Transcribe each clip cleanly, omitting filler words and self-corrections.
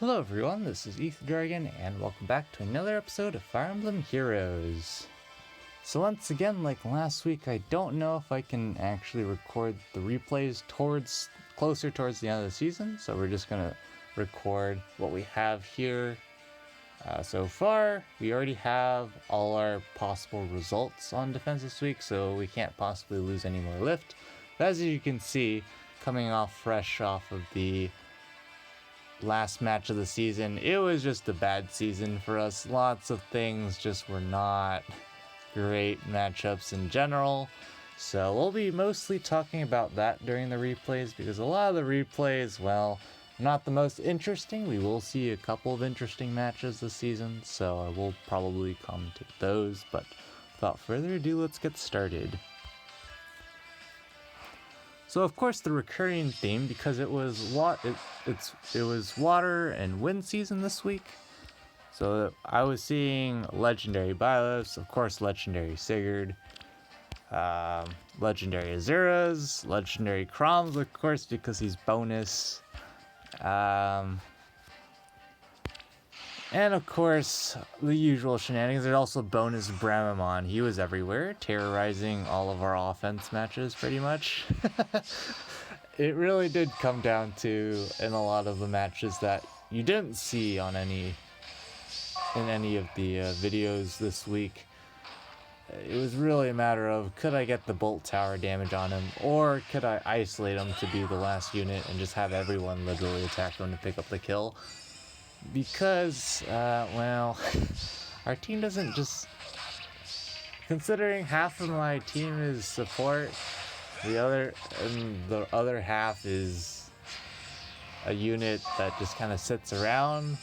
Hello everyone, this is Ethan Dragon, and welcome back to another episode of Fire Emblem Heroes. So once again, like last week, I don't know if I can actually record the replays closer towards the end of the season, so we're just gonna record what we have here. So far, we already have all our possible results on defense this week, so we can't possibly lose any more lift. But as you can see, coming fresh off of the last match of the season, it was just a bad season for us. Lots of things just were not great matchups in general. So we'll be mostly talking about that during the replays, because a lot of the replays, well, not the most interesting. We will see a couple of interesting matches this season, so I will probably commentate those, but without further ado, let's get started. So of course the recurring theme, because it was water and wind season this week. So I was seeing legendary Byleths, of course legendary Sigurd, legendary Azuras, legendary Kroms, of course, because he's bonus. And of course, the usual shenanigans. There's also bonus Bramamon. He was everywhere, terrorizing all of our offense matches pretty much. It really did come down to, in a lot of the matches that you didn't see on in any of the videos this week, it was really a matter of, could I get the bolt tower damage on him, or could I isolate him to be the last unit and just have everyone literally attack him to pick up the kill? Because, well, our team doesn't just... Considering half of my team is support, the other half is a unit that just kind of sits around,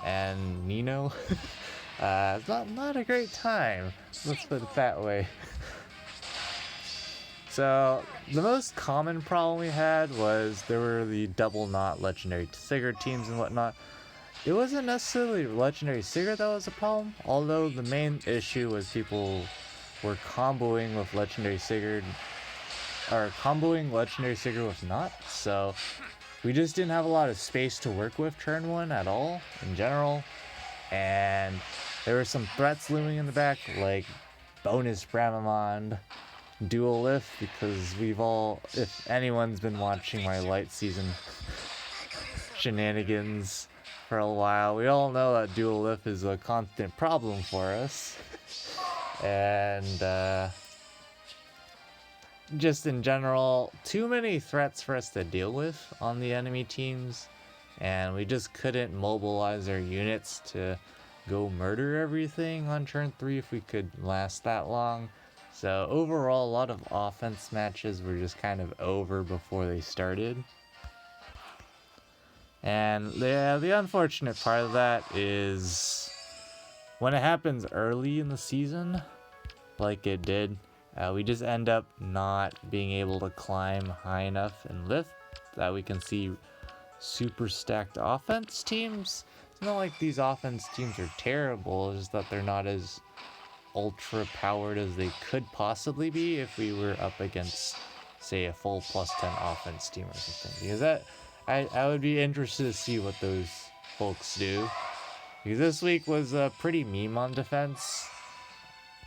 and Nino. It's not a great time, let's put it that way. So, the most common problem we had was there were the double knot legendary Sigurd teams and whatnot. It wasn't necessarily legendary Sigurd that was a problem, although the main issue was people were comboing with legendary Sigurd, or comboing legendary Sigurd with Knot, so we just didn't have a lot of space to work with turn 1 at all, in general, and there were some threats looming in the back, like bonus Bramamon, dual lift, because if anyone's been watching my light season shenanigans for a while, we all know that dual lift is a constant problem for us. And just in general, too many threats for us to deal with on the enemy teams, and we just couldn't mobilize our units to go murder everything on turn 3 if we could last that long. So overall, a lot of offense matches were just kind of over before they started. And the unfortunate part of that is when it happens early in the season, like it did, we just end up not being able to climb high enough and lift that we can see super stacked offense teams. It's not like these offense teams are terrible, it's just that they're not as ultra powered as they could possibly be if we were up against, say, a full +10 offense team or something. Because I would be interested to see what those folks do. Because this week was pretty meme on defense.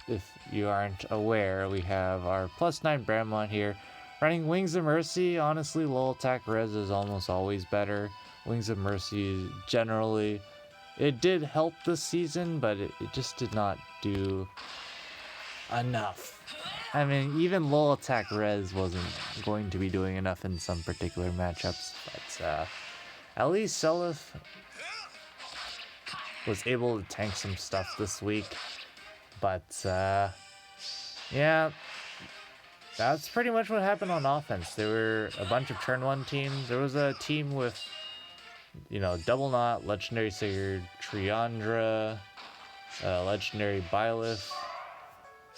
If you aren't aware, we have our +9 Bramamon here. Running Wings of Mercy, honestly, low attack res is almost always better. Wings of Mercy, generally, it did help this season, but it just did not do enough. I mean, even low attack res wasn't going to be doing enough in some particular matchups, but at least Selith was able to tank some stuff this week. But yeah, that's pretty much what happened on offense. There were a bunch of turn 1 teams. There was a team with, double knot, legendary Sigurd, Triandra, legendary Byleth,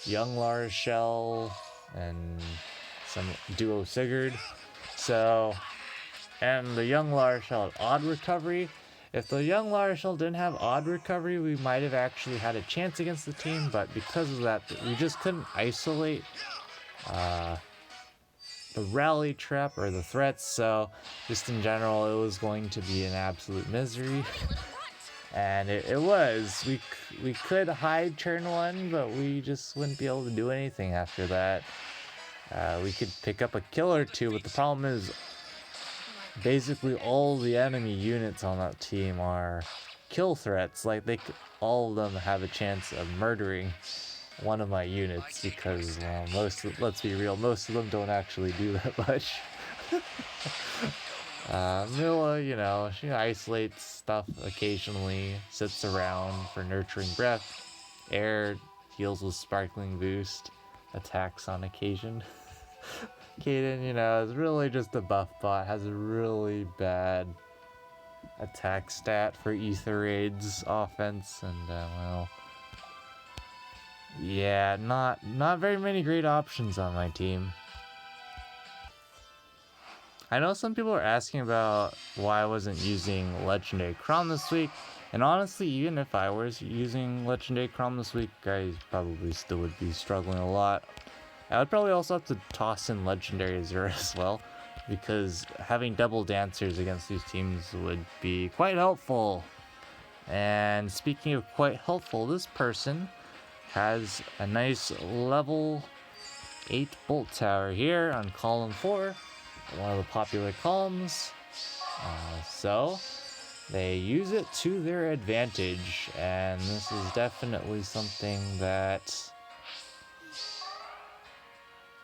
young Lars Shell, and some duo Sigurd. So, and the young Lars Shell had odd recovery. If the young Lars Shell didn't have odd recovery, we might have actually had a chance against the team, but because of that, we just couldn't isolate the rally trap or the threats, so just in general it was going to be an absolute misery. And it was. We could hide turn 1, but we just wouldn't be able to do anything after that. We could pick up a kill or two, but the problem is basically all the enemy units on that team are kill threats. Like all of them have a chance of murdering one of my units because, well, let's be real, most of them don't actually do that much. Mila, you know, she isolates stuff occasionally, sits around for nurturing breath. Air heals with sparkling boost, attacks on occasion. Kaden, you know, is really just a buff bot, has a really bad attack stat for Ether Raid's offense, and well, yeah, not very many great options on my team. I know some people are asking about why I wasn't using Legendary Chrom this week, and honestly, even if I was using Legendary Chrom this week, I probably still would be struggling a lot. I would probably also have to toss in Legendary Azure as well, because having double dancers against these teams would be quite helpful. And speaking of quite helpful, this person has a nice level 8 bolt tower here on column 4, one of the popular columns. So they use it to their advantage, and this is definitely something that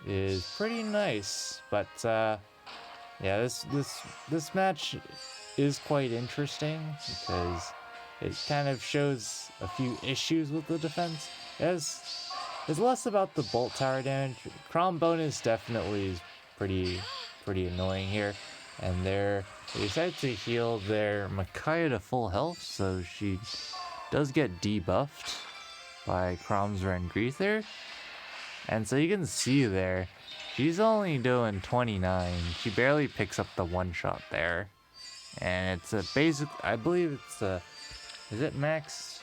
is pretty nice. But yeah, this match is quite interesting because it kind of shows a few issues with the defense. It's less about the bolt tower damage. Chrom bonus definitely is pretty annoying here, and they decide to heal their Micaiah to full health, so she does get debuffed by Chrom's Rengreether. And so you can see there, she's only doing 29. She barely picks up the one shot there. And it's a basic, I believe it's a, is it max?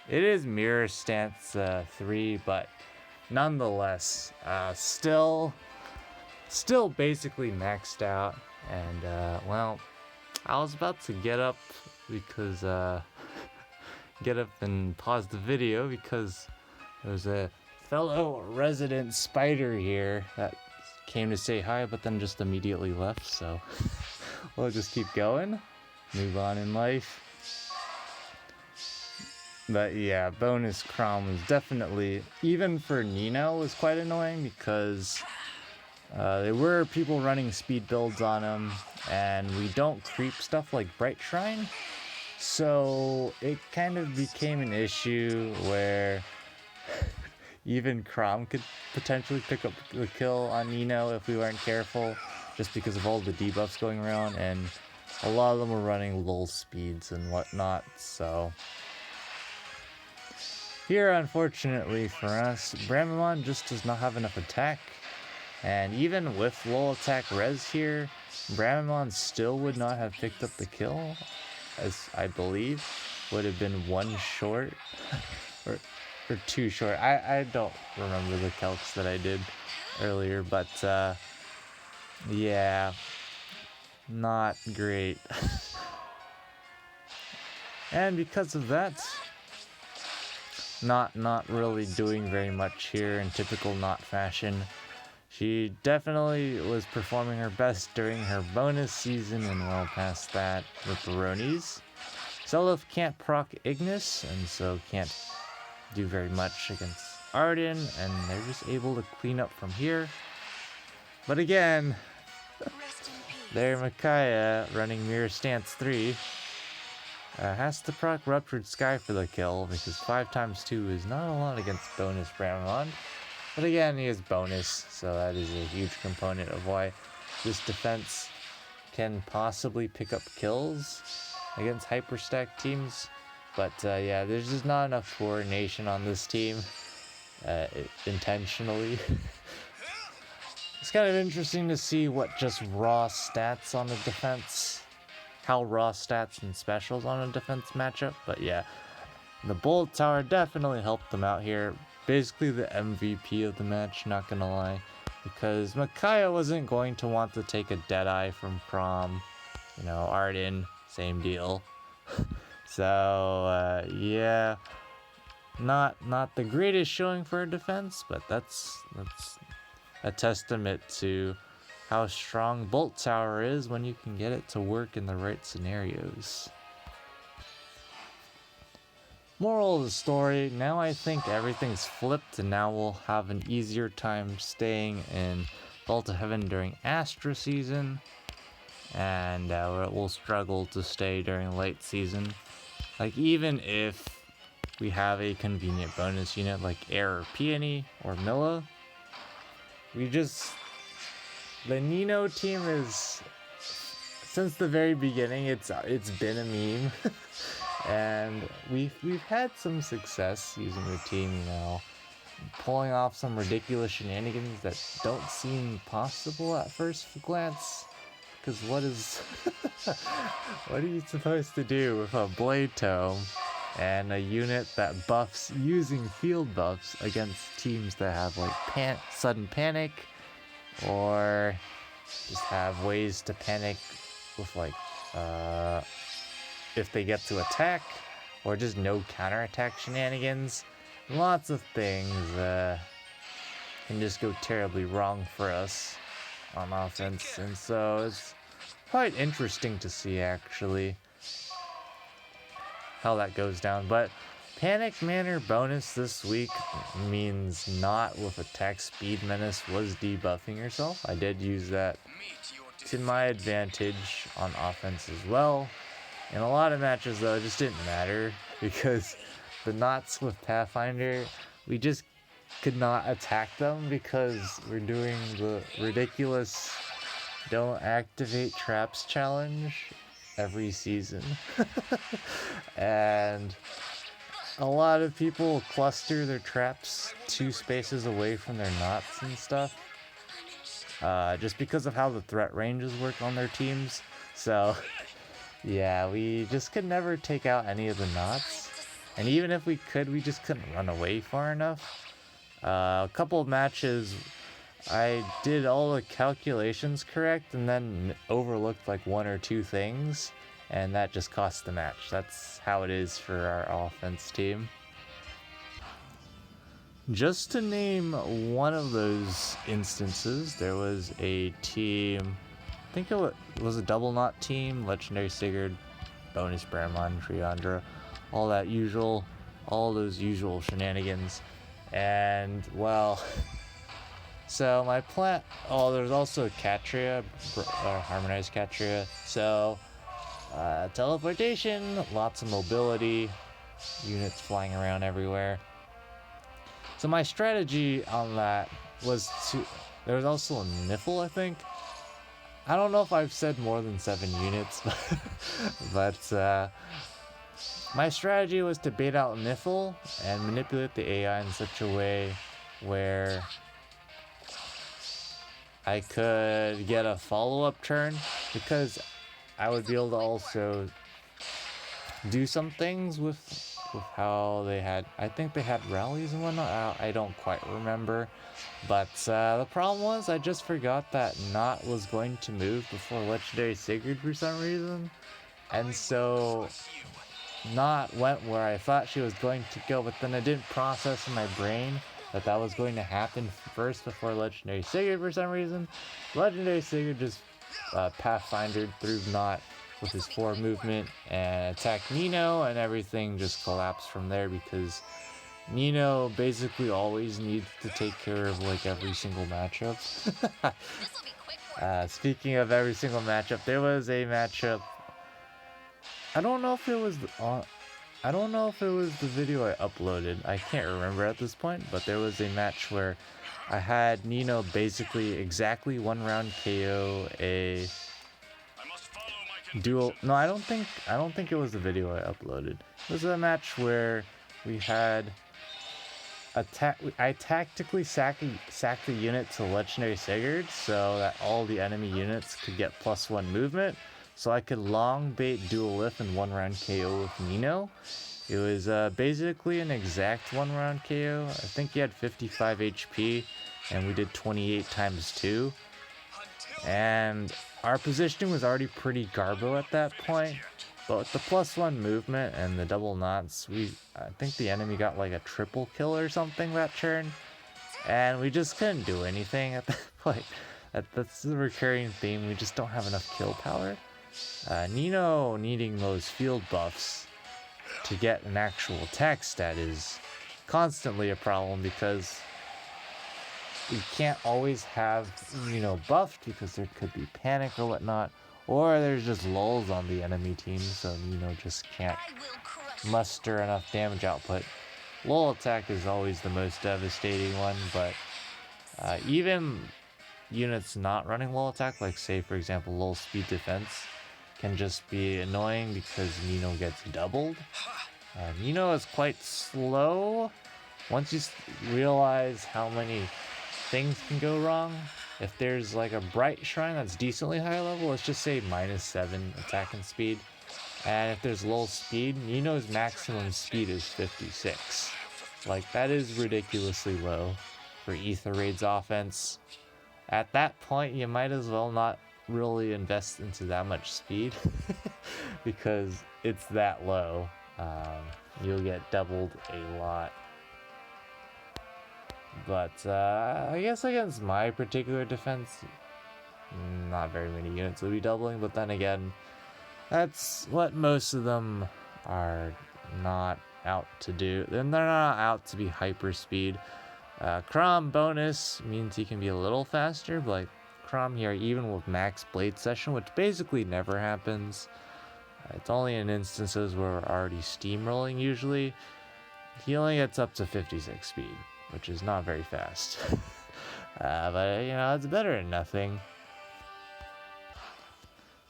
It is mirror stance 3, but nonetheless, still basically maxed out. And well, I was about to get up because get up and pause the video because there's a fellow resident spider here that came to say hi, but then just immediately left, so we'll just keep going, move on in life. But yeah, bonus Chrom was definitely, even for Nino, was quite annoying because there were people running speed builds on him, and we don't creep stuff like Bright Shrine, so it kind of became an issue where even Chrom could potentially pick up the kill on Nino if we weren't careful, just because of all the debuffs going around, and a lot of them were running lull speeds and whatnot, so here, unfortunately for us, Bramamon just does not have enough attack, and even with lull attack res here, Bramamon still would not have picked up the kill, as I believe would have been 1 short, or 2 short. I don't remember the calcs that I did earlier, but yeah, not great. And because of that, not really doing very much here in typical Not fashion. She definitely was performing her best during her bonus season and well past that with Baronies. Seliph can't proc Ignis, and so can't do very much against Arden, and they're just able to clean up from here. But again, their Micaiah running Mirror Stance 3 has to proc Ruptured Sky for the kill, because 5 times 2 is not a lot against bonus Bramamon. But again, he is bonus, so that is a huge component of why this defense can possibly pick up kills against hyperstack teams. But yeah, there's just not enough coordination on this team, intentionally. It's kind of interesting to see what just raw stats on a defense, how raw stats and specials on a defense matchup. But yeah, the Bolt Tower definitely helped them out here. Basically the MVP of the match, not gonna lie. because Micaiah wasn't going to want to take a Deadeye from prom. You know, Arden, same deal. So, yeah, not the greatest showing for a defense, but that's a testament to how strong Bolt Tower is when you can get it to work in the right scenarios. Moral of the story, now I think everything's flipped and now we'll have an easier time staying in Vault of Heaven during Astra season, and we'll struggle to stay during late season. Like, even if we have a convenient bonus unit like Air or Peony or Milla, the Nino team is, since the very beginning, it's been a meme. And we've had some success using the team, you know, pulling off some ridiculous shenanigans that don't seem possible at first glance. Because what are you supposed to do with a Blade Tome and a unit that buffs using field buffs against teams that have like sudden panic, or just have ways to panic with like if they get to attack, or just no counterattack shenanigans. Lots of things can just go terribly wrong for us on offense, and so it's quite interesting to see actually how that goes down. But Panic Manor bonus this week means not with attack speed menace was debuffing yourself. I did use that to my advantage on offense as well. In a lot of matches though, it just didn't matter because the knots with Pathfinder, we just could not attack them because we're doing the ridiculous don't activate traps challenge every season. And a lot of people cluster their traps 2 spaces away from their knots and stuff, just because of how the threat ranges work on their teams. So yeah, we just could never take out any of the knots, and even if we could, we just couldn't run away far enough. A couple of matches I did all the calculations correct and then overlooked like 1 or 2 things, and that just cost the match. That's how it is for our offense team. Just to name one of those instances, there was a team, I think it was a double knot team, Legendary Sigurd, bonus Bramon, Triandra, all those usual shenanigans. And, well, so my there's also Catria, Harmonized Catria, so teleportation, lots of mobility, units flying around everywhere. So my strategy on that was there was also a Niffle, I think. I don't know if I've said more than 7 units, but my strategy was to bait out Niffle and manipulate the AI in such a way where I could get a follow-up turn, because I would be able to also do some things with how they had, I think they had rallies and whatnot, I don't quite remember. But the problem was I just forgot that Knot was going to move before Legendary Sigurd for some reason. And so Knot went where I thought she was going to go, but then I didn't process in my brain that was going to happen first before Legendary Sigurd for some reason. Legendary Sigurd just Pathfindered through Knot with his 4 movement and attacked Nino, and everything just collapsed from there because Nino basically always needs to take care of like every single matchup. Speaking of every single matchup, there was a matchup. I don't know if it was the video I uploaded. I can't remember at this point, but there was a match where I had Nino basically exactly 1 round KO a dual. No, I don't think it was the video I uploaded. It was a match where we had I tactically sacked the unit to Legendary Sigurd so that all the enemy units could get +1 movement, so I could long bait dual lift and 1 round KO with Nino. It was basically an exact 1 round KO. I think he had 55 HP, and we did 28 times 2. And our positioning was already pretty garbo at that point, but with the +1 movement and the double knots, I think the enemy got like a triple kill or something that turn, and we just couldn't do anything at that point. That's the recurring theme, we just don't have enough kill power. Nino needing those field buffs to get an actual attack stat is constantly a problem, because we can't always have Nino buffed because there could be panic or whatnot, or there's just lulls on the enemy team, so Nino just can't muster enough damage output. Lull attack is always the most devastating one, but even units not running lull attack, like say for example lull speed defense, can just be annoying because Nino gets doubled. Nino is quite slow. Once you realize how many things can go wrong, if there's like a bright shrine that's decently high level, let's just say -7 attack and speed, and if there's lull speed, Nino's maximum speed is 56. Like, that is ridiculously low for Ether Raid's offense. At that point, you might as well not really invest into that much speed because it's that low. You'll get doubled a lot. But I guess against my particular defense, not very many units will be doubling, but then again, that's what most of them are not out to do. Then they're not out to be hyper speed. Crom bonus means he can be a little faster, but like Crom here, even with max blade session, which basically never happens, it's only in instances where we're already steamrolling usually, he only gets up to 56 speed, which is not very fast. But you know, it's better than nothing.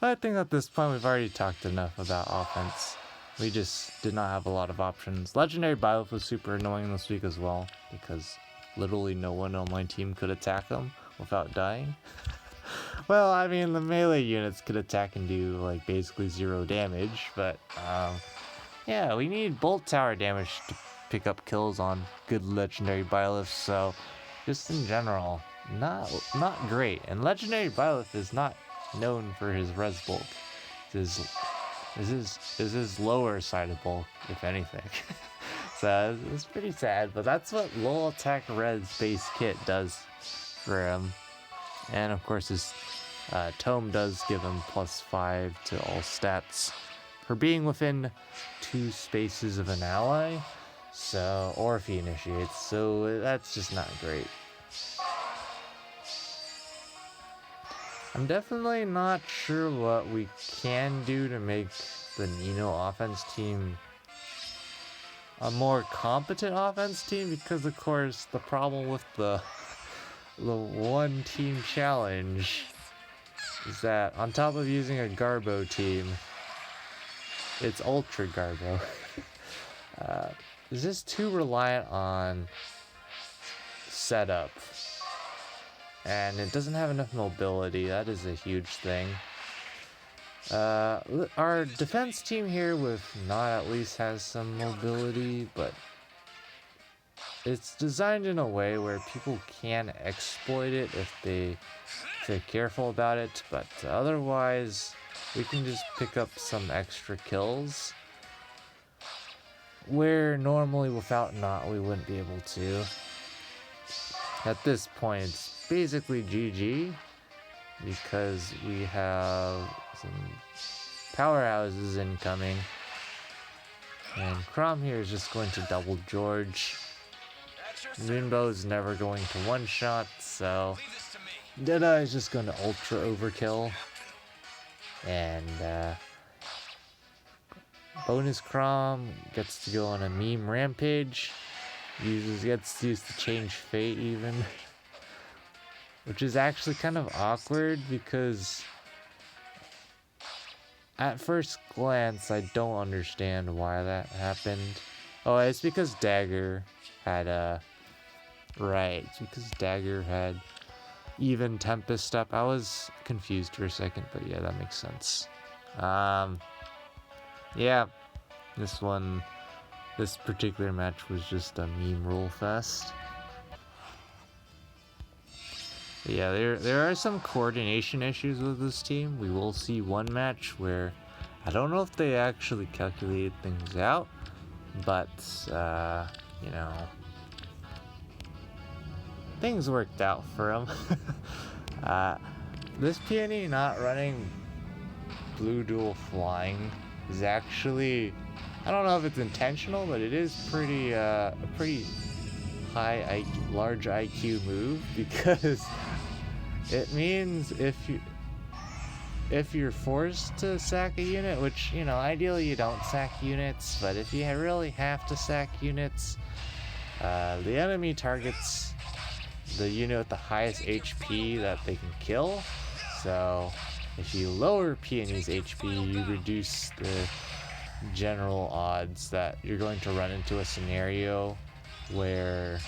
But I think at this point we've already talked enough about offense. We just did not have a lot of options. Legendary Byleth was super annoying this week as well, because literally no one on my team could attack him without dying. Well, I mean, the melee units could attack and do like basically 0 damage, but yeah, we need bolt tower damage to pick up kills on good legendary Byleth, so just in general, not great. And legendary Byleth is not known for his res bulk. This is his lower side of bulk, if anything. So it's pretty sad, but that's what lull attack res base kit does for him. And of course his tome does give him +5 to all stats for being within 2 spaces of an ally, so, or if he initiates, so that's just not great. I'm definitely not sure what we can do to make the Nino offense team a more competent offense team, because of course the problem with the one team challenge is that on top of using a Garbo team, it's ultra Garbo. It's just too reliant on setup, and it doesn't have enough mobility. That is a huge thing. Our defense team here with Nod at least has some mobility, but it's designed in a way where people can exploit it if they're careful about it, but otherwise we can just pick up some extra kills where normally without Nod we wouldn't be able to. At this point it's basically GG, because we have some powerhouses incoming, and Crom here is just going to double George. Moonbow is never going to one-shot, so Deadeye is just going to ultra overkill, and bonus Crom gets to go on a meme rampage, gets to use the change fate even, which is actually kind of awkward because at first glance I don't understand why that happened. Oh, it's because Dagger had right, it's because Dagger had even Tempest up. I was confused for a second, but yeah, that makes sense. Yeah, this particular match was just a meme roll fest. Yeah, there are some coordination issues with this team. We will see one match where I don't know if they actually calculated things out, but you know, things worked out for them. This peony not running blue dual flying is actually, I don't know if it's intentional, but it is pretty a pretty large IQ move, because it means if you're forced to sack a unit, which, you know, ideally you don't sack units, but if you really have to sack units, the enemy targets the unit with the highest HP that they can kill. So if you lower Peony's HP, you reduce the general odds that you're going to run into a scenario where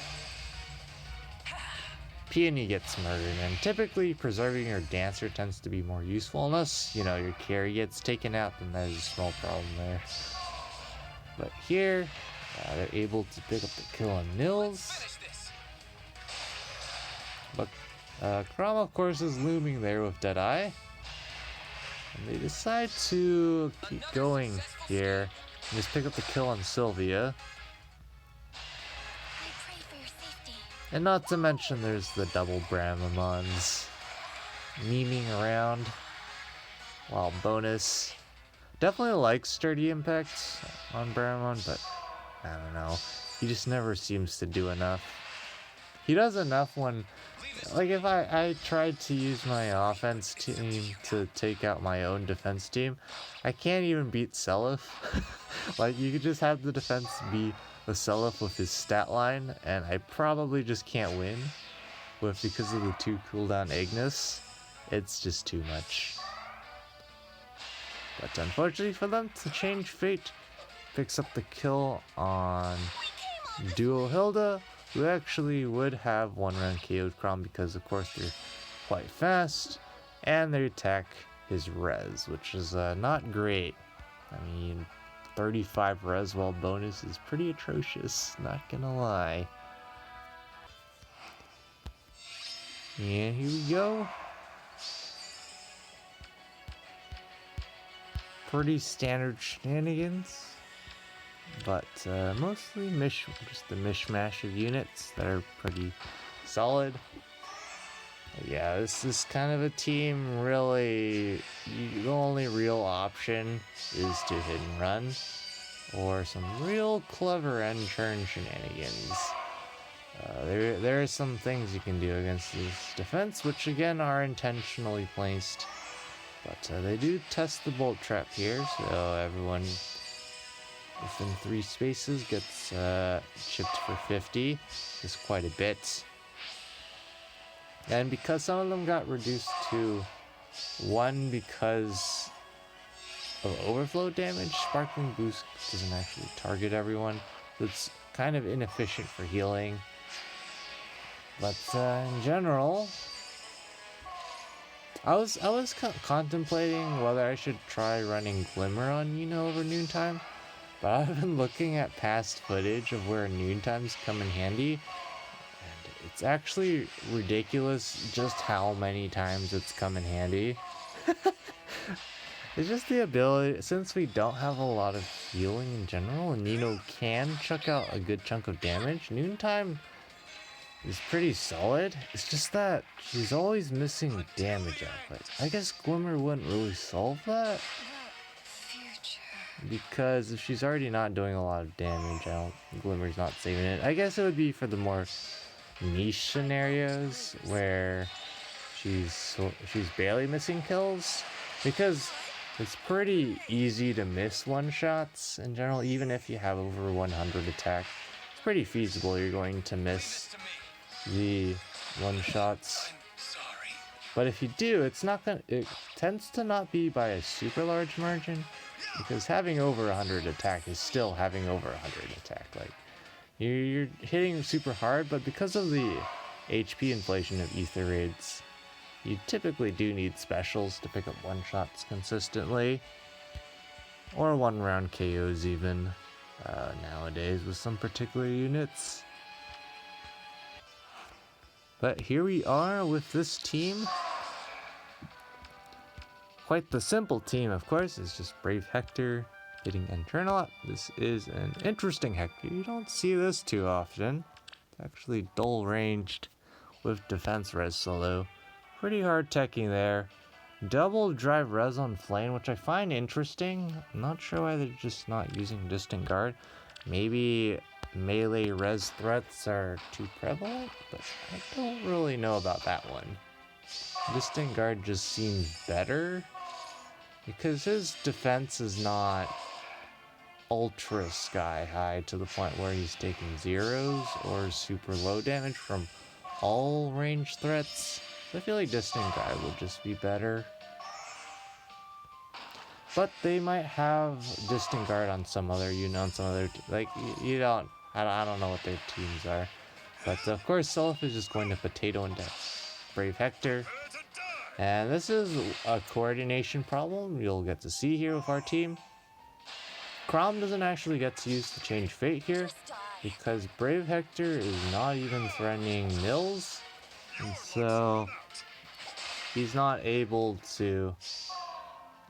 Peony gets murdered, and typically preserving your dancer tends to be more useful, unless, you know, your carry gets taken out, then there's a small problem there. But here, they're able to pick up the kill on Nils. But Chrom, of course, is looming there with Deadeye. And they decide to keep going here and just pick up the kill on Sylvia. And not to mention there's the double Bramamons memeing around. While bonus. Definitely like sturdy impacts on Bramamon, but I don't know. He just never seems to do enough. He does enough when, like, if I tried to use my offense team to take out my own defense team, I can't even beat Seliph. Like, you could just have the defense be the Seliph with his stat line, and I probably just can't win because of the 2 cooldown Ignis. It's just too much. But unfortunately for them, to change fate, picks up the kill on Duo Hilda, who actually would have 1 round KO'd Chrom because, of course, they're quite fast, and they attack his res, which is not great. I mean, 35 res while bonus is pretty atrocious, not gonna lie. And here we go. Pretty standard shenanigans, but mostly just the mishmash of units that are pretty solid. But yeah, this is kind of a team, really, the only real option is to hit and run, or some real clever end turn shenanigans. There are some things you can do against this defense, which again are intentionally placed. But they do test the bolt trap here, so everyone within 3 spaces gets chipped for 50. Is quite a bit. And because some of them got reduced to 1 because of overflow damage, Sparkling Boost doesn't actually target everyone. So it's kind of inefficient for healing. But in general, I was contemplating whether I should try running Glimmer on Yuno over Noontime, but I've been looking at past footage of where Noontimes come in handy, and it's actually ridiculous just how many times it's come in handy. It's just the ability, since we don't have a lot of healing in general, and Yuno can chuck out a good chunk of damage, Noontime is pretty solid. It's just that she's always missing damage output. I guess Glimmer wouldn't really solve that, because if she's already not doing a lot of damage, Glimmer's not saving it. I guess it would be for the more niche scenarios where she's barely missing kills, because it's pretty easy to miss one-shots in general. Even if you have over 100 attack, it's pretty feasible you're going to miss the one-shots. But if you do, it tends to not be by a super large margin, because having over 100 attack is still having over 100 attack. Like, you're hitting super hard, but because of the HP inflation of ether raids, you typically do need specials to pick up one-shots consistently, or 1-round KOs even, nowadays with some particular units. But here we are with this team. Quite the simple team, of course. It's just Brave Hector hitting internal. This is an interesting Hector. You don't see this too often. It's actually dull ranged with defense res solo. Pretty hard teching there. Double drive res on Flame, which I find interesting. I'm not sure why they're just not using distant guard. Maybe melee res threats are too prevalent, but I don't really know about that one. Distant guard just seems better because his defense is not ultra sky high to the point where he's taking zeros or super low damage from all range threats. So I feel like distant guard would just be better. But they might have distant guard on some other unit, on some other like you don't. I don't know what their teams are. But of course, Self is just going to potato into Brave Hector. And this is a coordination problem you'll get to see here with our team. Chrom doesn't actually get to use the change fate here because Brave Hector is not even threatening Mills. And so he's not able to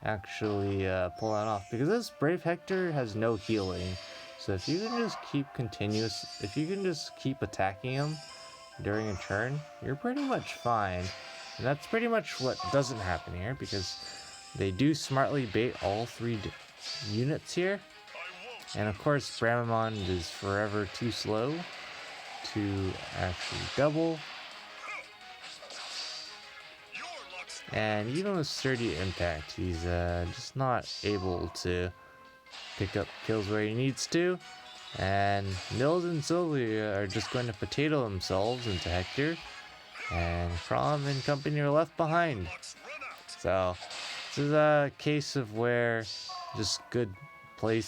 actually pull that off because this Brave Hector has no healing. So if you can just keep attacking him during a turn, you're pretty much fine. And that's pretty much what doesn't happen here because they do smartly bait all three units here. And of course, Bramamon is forever too slow to actually double. And even with sturdy impact, he's just not able to pick up kills where he needs to. And Mills and Sylvia are just going to potato themselves into Hector. And Chrom and company are left behind. So this is a case of where just good good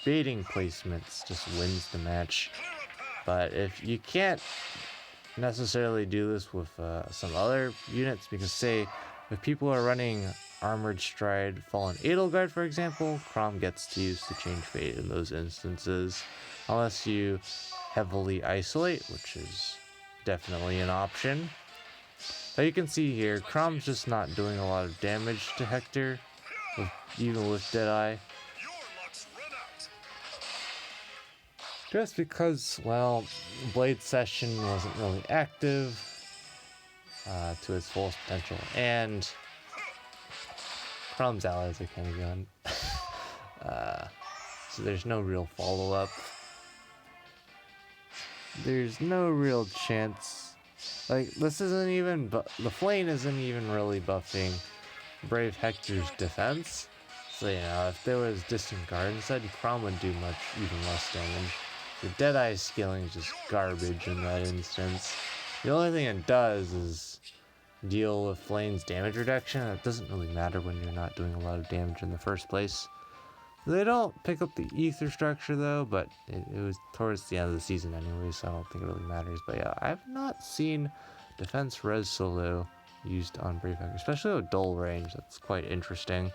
baiting placements just wins the match. But if you can't necessarily do this with some other units, because say if people are running Armored Stride, Fallen Edelgard, for example, Chrom gets to use the change fate in those instances, unless you heavily isolate, which is definitely an option. But you can see here, Chrom's just not doing a lot of damage to Hector, even with Deadeye. Just because, well, Blade Session wasn't really active to its fullest potential, and Chrom's allies are kind of gone. So there's no real follow-up. There's no real chance. Like, this isn't even, the Flame isn't even really buffing Brave Hector's defense. So, you know, if there was Distant Guard instead, Chrom would do even less damage. The Deadeye scaling is just garbage in that instance. The only thing it does is deal with Flame's damage reduction. It doesn't really matter when you're not doing a lot of damage in the first place. They don't pick up the ether structure though, but it was towards the end of the season anyway, so I don't think it really matters. But yeah, I have not seen defense res solo used on Brave Hector, especially with dull range. That's quite interesting.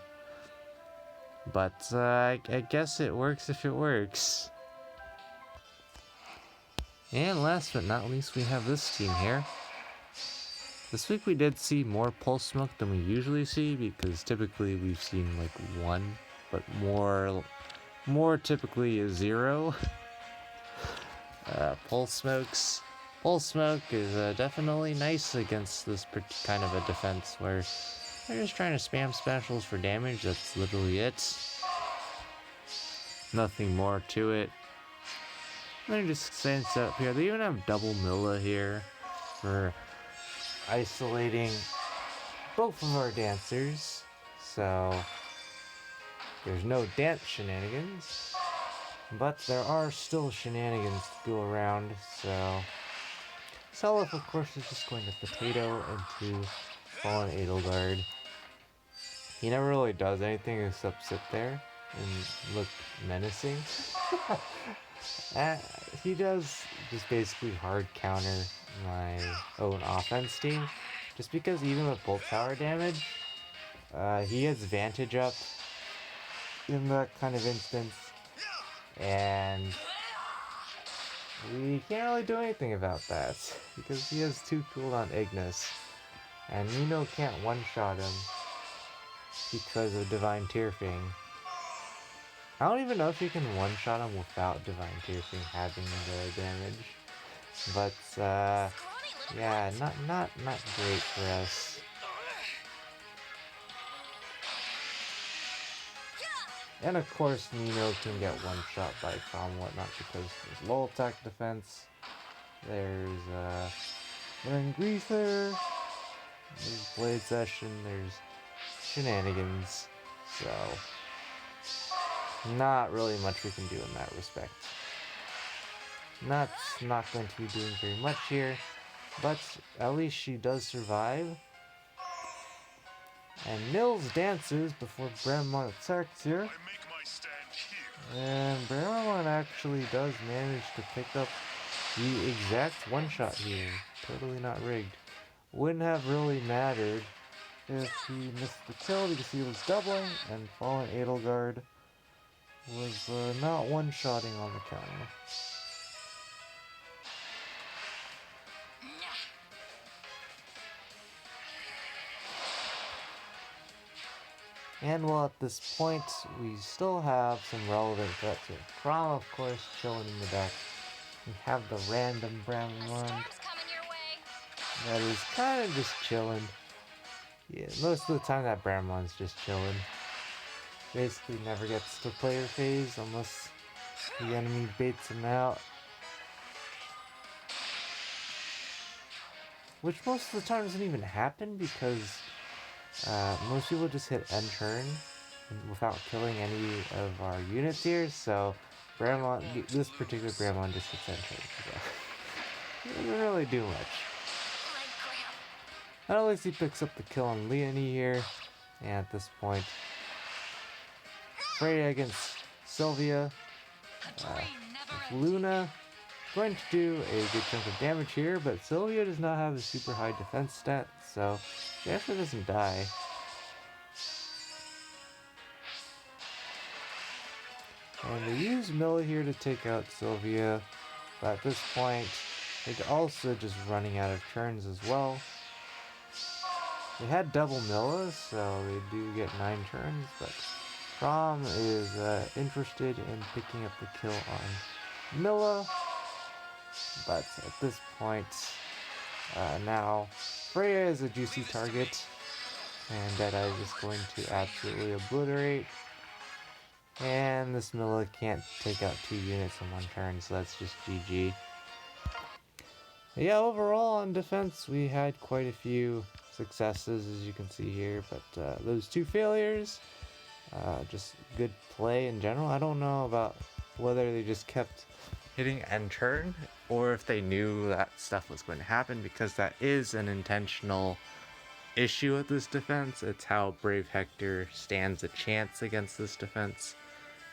But I guess it works if it works. And last but not least, we have this team here. This week we did see more Pulse Smoke than we usually see, because typically we've seen like one, but more typically is zero. Pulse Smoke is definitely nice against this kind of a defense where they're just trying to spam specials for damage. That's literally it. Nothing more to it. They're just staying set up here. They even have double Milla here for isolating both of our dancers. So there's no dance shenanigans, but there are still shenanigans to go around. So Seliph, of course, is just going to potato into Fallen Edelgard. He never really does anything except sit there and look menacing. He does just basically hard counter my own offense team, just because even with bolt tower damage, he gets Vantage up in that kind of instance, and we can't really do anything about that because he has 2 cooldown Ignis, and Nino can't one-shot him because of Divine Tearfing. I don't even know if you can one-shot him without Divine Tearfing having the damage, but yeah, not great for us. And of course, Nino can get one-shot by Calm and whatnot because there's low attack defense. There's Greaser. There's Blade Session. There's Shenanigans. So not really much we can do in that respect. Nat's not going to be doing very much here, but at least she does survive. And Nils dances before Bramon attacks here. And Bramon actually does manage to pick up the exact one-shot here. Totally not rigged. Wouldn't have really mattered if he missed the kill because he was doubling, and Fallen Edelgard was not one-shotting on the counter. And well, at this point, we still have some relevant threats here. Krom, of course, chilling in the back. We have the random Bramon that is kind of just chilling. Yeah, most of the time that Bramon's just chilling. Basically never gets to player phase unless the enemy baits him out. Which most of the time doesn't even happen because most people just hit end turn without killing any of our units here, so Bramon, this particular Bramon just hits end turn, so it doesn't really do much. At least he picks up the kill on Leonie here, and at this point, Freya against Sylvia, Luna, going to do a good chunk of damage here, but Sylvia does not have a super high defense stat, so she actually doesn't die. And they use Milla here to take out Sylvia, but at this point, they're also just running out of turns as well. They had double Milla, so they do get 9 turns, but Krom is interested in picking up the kill on Milla. But at this point, now Freya is a juicy target, and Deadeye is just going to absolutely obliterate. And this Milla can't take out 2 units in 1 turn, so that's just GG. Yeah, overall on defense, we had quite a few successes, as you can see here, but those 2 failures, just good play in general. I don't know about whether they just kept hitting end turn or if they knew that stuff was going to happen, because that is an intentional issue with this defense. It's how Brave Hector stands a chance against this defense.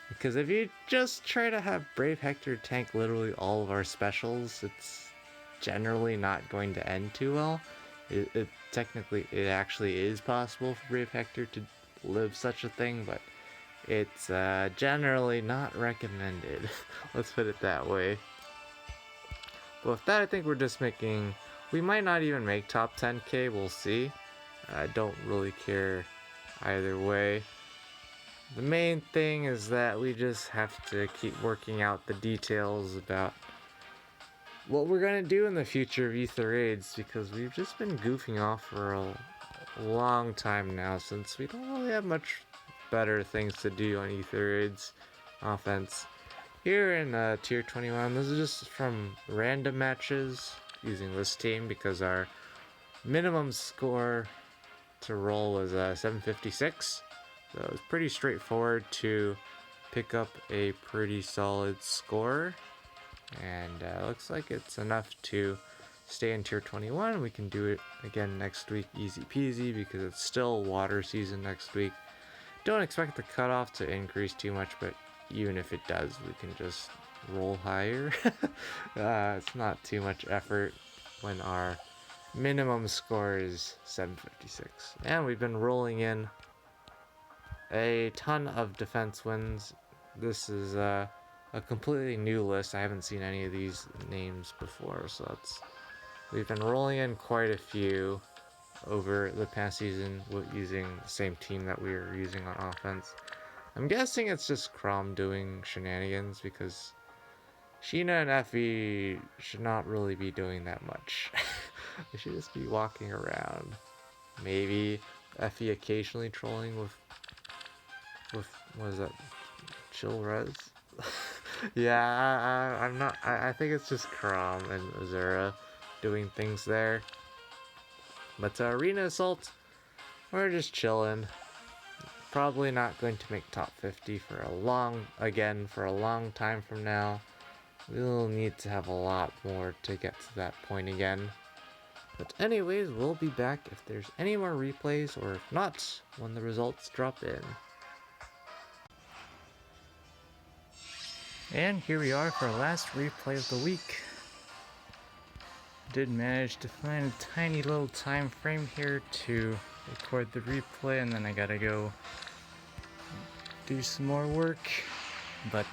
Because if you just try to have Brave Hector tank literally all of our specials, it's generally not going to end too well. Technically, it actually is possible for Brave Hector to live such a thing, but it's generally not recommended. Let's put it that way. But with that, I think we're just making... We might not even make top 10k, we'll see. I don't really care either way. The main thing is that we just have to keep working out the details about what we're going to do in the future of Ether Raids, because we've just been goofing off for a long time now, since we don't really have much better things to do on Ether Raids offense. Here in Tier 21, this is just from random matches using this team, because our minimum score to roll was 756. So it was pretty straightforward to pick up a pretty solid score, and looks like it's enough to stay in Tier 21. We can do it again next week, easy peasy, because it's still water season next week. Don't expect the cutoff to increase too much, but even if it does, we can just roll higher. It's not too much effort when our minimum score is 756. And we've been rolling in a ton of defense wins. This is a completely new list. I haven't seen any of these names before, so we've been rolling in quite a few over the past season using the same team that we were using on offense. I'm guessing it's just Crom doing shenanigans because Sheena and Effie should not really be doing that much. They should just be walking around. Maybe Effie occasionally trolling with what is that? Chill res? Yeah, I'm not. I think it's just Crom and Azura doing things there. But Arena Assault, we're just chilling. Probably not going to make top 50 for a long time from now. We'll need to have a lot more to get to that point again. But anyways, we'll be back if there's any more replays, or if not, when the results drop in. And here we are for our last replay of the week. Did manage to find a tiny little time frame here to record the replay, and then I gotta go do some more work. But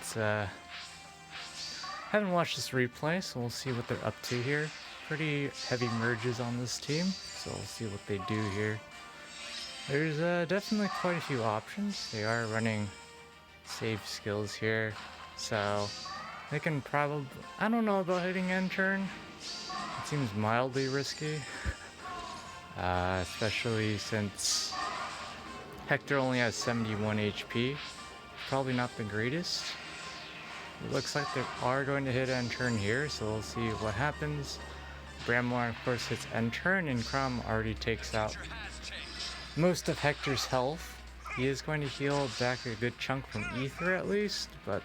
haven't watched this replay, so we'll see what they're up to here. Pretty heavy merges on this team, so we'll see what they do here. There's definitely quite a few options. They are running save skills here, so they can probably, I don't know about hitting end turn. It seems mildly risky, especially since Hector only has 71 HP. Probably not the greatest. It looks like they are going to hit end turn here, so we'll see what happens. Bramwar, of course, hits end turn, and Crom already takes out most of Hector's health. He is going to heal back a good chunk from Ether at least, but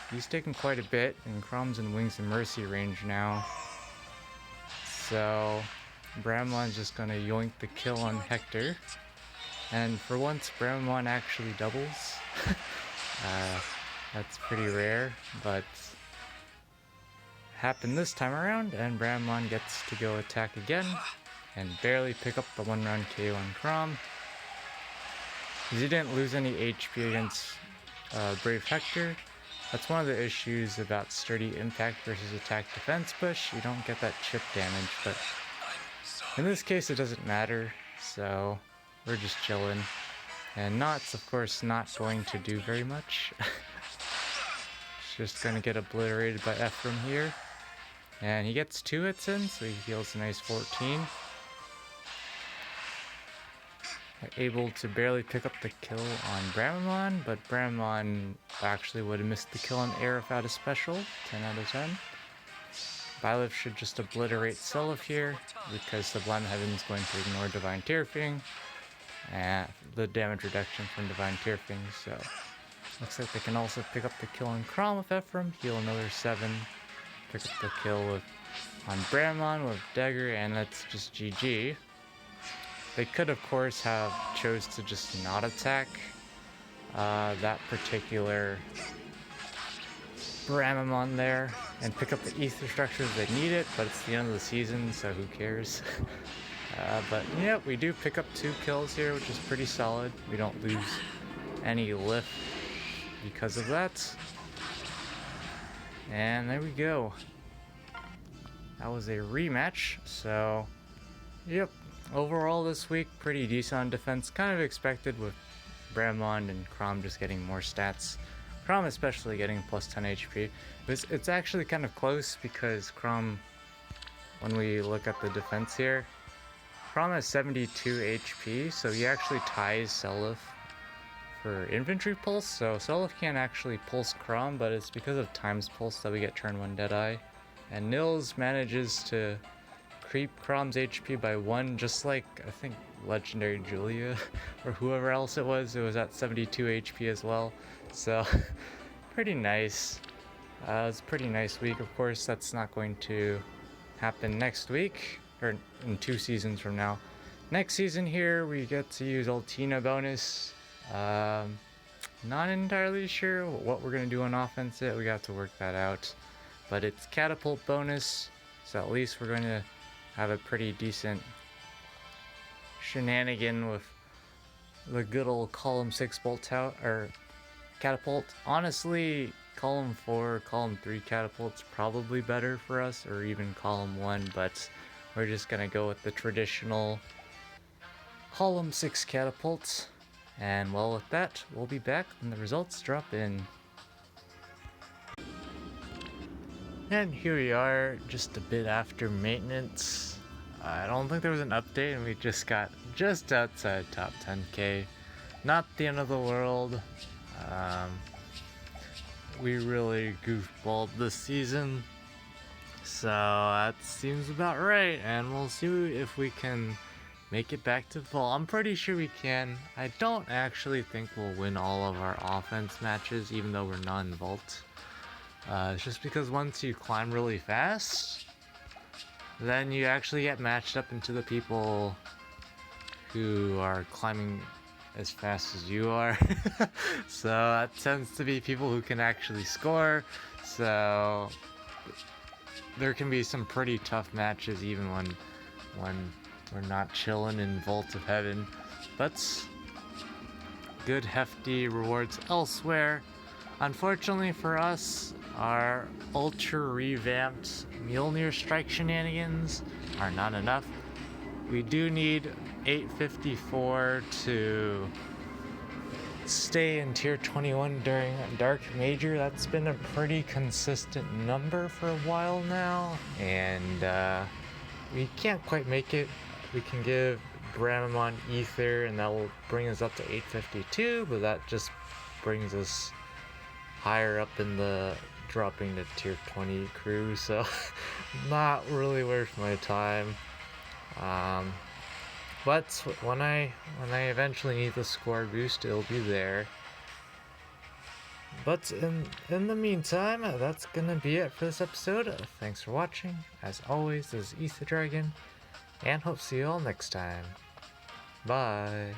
he's taken quite a bit, and Crom's in Wings of Mercy range now. So Bramwan's just going to yoink the kill on Hector. And for once, Bramwan actually doubles. That's pretty rare, but happened this time around, and Bramwan gets to go attack again and barely pick up the one-round KO on Crom. He didn't lose any HP against Brave Hector. That's one of the issues about sturdy impact versus attack defense push. You don't get that chip damage, but in this case it doesn't matter, so we're just chilling. And Knots, of course, not going to do very much. Just gonna get obliterated by Ephraim here. And he gets 2 hits in, so he heals a nice 14. Able to barely pick up the kill on Bramamon, but Bramamon actually would have missed the kill on Aerith out of special, 10 out of 10. Byleth should just obliterate Seliph here, because Sublime Heaven is going to ignore Divine Tearfing, and the damage reduction from Divine Tearfing, so looks like they can also pick up the kill on Crom with Ephraim, heal another 7, pick up the kill on Bramamon with Dagger, and that's just GG. They could, of course, have chose to just not attack that particular Bramamon there and pick up the ether structure if they need it, but it's the end of the season, so who cares? But yeah, we do pick up 2 kills here, which is pretty solid. We don't lose any lift because of that. And there we go. That was a rematch, so yep. Overall this week, pretty decent on defense. Kind of expected with Bramamon and Crom just getting more stats. Crom especially getting plus 10 HP. It's actually kind of close because Crom, when we look at the defense here, Crom has 72 HP, so he actually ties Seliph for infantry pulse. So Seliph can't actually pulse Crom, but it's because of times pulse that we get turn 1 Deadeye. And Nils manages to creep Crom's HP by 1, just like I think Legendary Julia or whoever else it was at 72 HP as well, so pretty nice. It was a pretty nice week. Of course, that's not going to happen next week, or in 2 seasons from now. Next season here, we get to use Ultina bonus. Not entirely sure what we're going to do on offense yet. We got to work that out, but it's catapult bonus, so at least we're going to have a pretty decent shenanigan with the good old column 6 bolt tower, or catapult. Honestly, column 4, column 3 catapult's probably better for us, or even column 1, but we're just gonna go with the traditional column 6 catapults. And well, with that, we'll be back when the results drop in. And here we are, just a bit after maintenance. I don't think there was an update, and we just got just outside top 10k. Not the end of the world. We really goofballed this season, so that seems about right, and we'll see if we can make it back to full. I'm pretty sure we can. I don't actually think we'll win all of our offense matches, even though we're non-vault. It's just because once you climb really fast, then you actually get matched up into the people who are climbing as fast as you are. So that tends to be people who can actually score. So there can be some pretty tough matches even when we're not chilling in Vault of Heaven. But good hefty rewards elsewhere. Unfortunately for us, our ultra revamped Mjolnir strike shenanigans are not enough. We do need 854 to stay in tier 21 during Dark Major. That's been a pretty consistent number for a while now, and we can't quite make it. We can give Bramamon Ether, and that will bring us up to 852, but that just brings us higher up in the dropping to tier 20 crew, so not really worth my time. But when I eventually need the score boost, it'll be there. But in the meantime, that's gonna be it for this episode. Thanks for watching. As always, this is Ether Dragon, and hope to see you all next time. Bye.